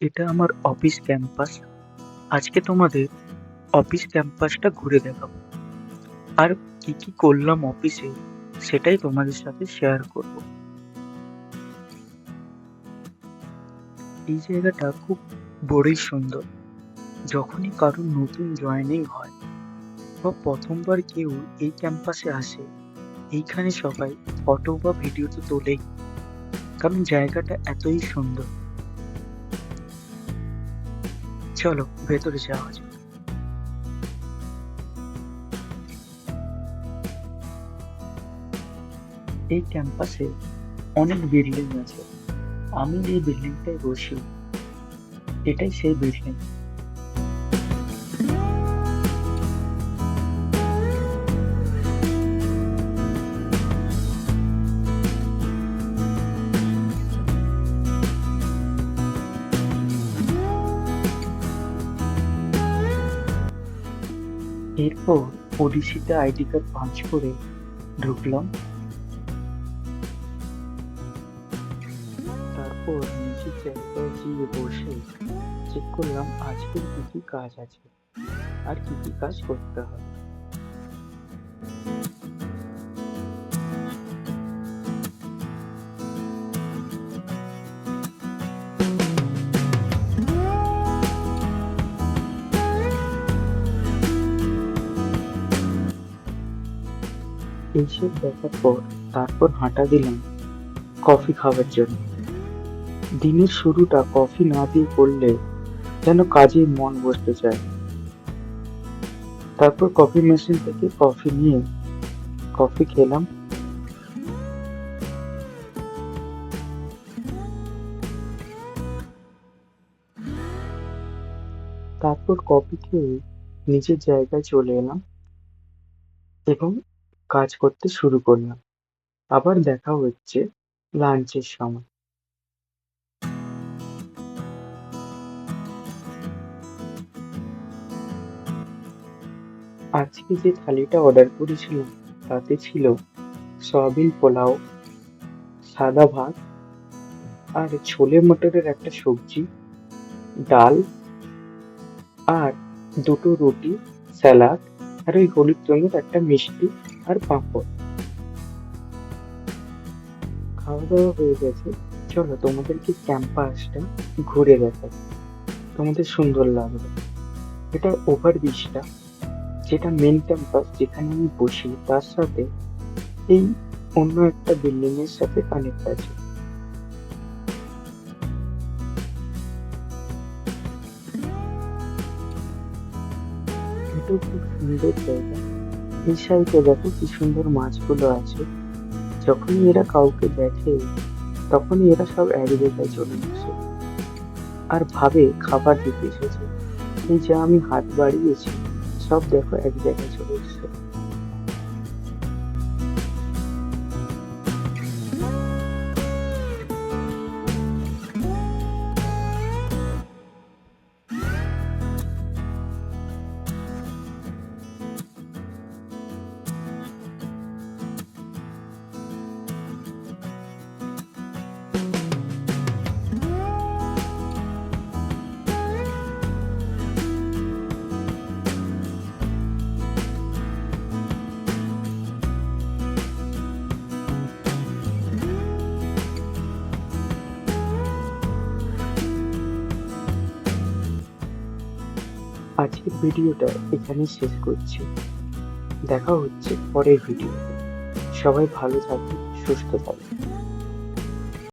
এটা আমার office campus. আজকে তোমাদের অফিস ক্যাম্পাসটা ঘুরে দেখাবো। আর কি কি করলাম অফিসে সেটাই তোমাদের সাথে শেয়ার করব। এই জায়গাটা খুব বড়ই সুন্দর। যখনই কারোর নতুন জয়েনিং হয় বা প্রথমবার কেউ এই ক্যাম্পাসে আসে, এইখানে সবাই ফটো বা ভিডিও তো তোলেই, কারণ জায়গাটা এতই সুন্দর। চলো ভেতরে যাওয়া যাক। এই ক্যাম্পাসে অনেক বিল্ডিং আছে। আমি যে বিল্ডিংটায় বসি এটাই সেই বিল্ডিং। এরপর ওডিসিতে আইডি কার্ড পাঞ্চ করে ঢুকলাম। তারপর নিজের জায়গায় গিয়ে বসে চেক করলাম আজকের কি কি কাজ আছে আর কি কি কাজ করতে হবে। এইসব দেখার পর তারপর হাঁটা দিলাম কফি খাওয়ার জন্য। দিনের শুরুটা কফি না দিয়ে করলে যেন কাজে মন বসতে চায়। তারপর কফি মেশিন থেকে কফি নিয়ে কফি খেলাম। তারপর কফি খেয়ে নিজের জায়গায় চলে এলাম এবং কাজ করতে শুরু করলাম। আবার দেখা হচ্ছে লাঞ্চের সময়। আজকে যে থালিটা অর্ডার করেছিলাম তাতে ছিল সয়াবিন পোলাও, সাদা ভাত আর ছোলে মটরের একটা সবজি, ডাল আর দুটো রুটি, স্যালাড আর ওই হলুদ রঙের একটা মিষ্টি আর পাঁপড়। খাওয়া দাওয়া হয়ে গেছে। চলো তোমাদেরকে ক্যাম্পাসটা ঘুরে দেখাই, তোমাদের সুন্দর লাগবে। এটা ওভার ব্রিজটা, যেটা মেন ক্যাম্পাস যেখানে আমি বসি তার সাথে এই অন্য একটা বিল্ডিং এর সাথে কানেক্ট আছে। এটাও খুব সুন্দর জায়গা। এই সাইডে দেখো কি সুন্দর মাছগুলো আছে। যখনই এরা কাউকে দেখে তখনই এরা সব এক জায়গায় চলে আসে আর ভাবে খাবার দিতে এসেছে। এই যে আমি হাত বাড়িয়েছি, সব দেখো এক জায়গায় চলে এসেছে। আজকের ভিডিওটা এখানেই শেষ করছি। দেখা হচ্ছে পরের ভিডিওতে। সবাই ভালো থাকবে, সুস্থ থাকবে।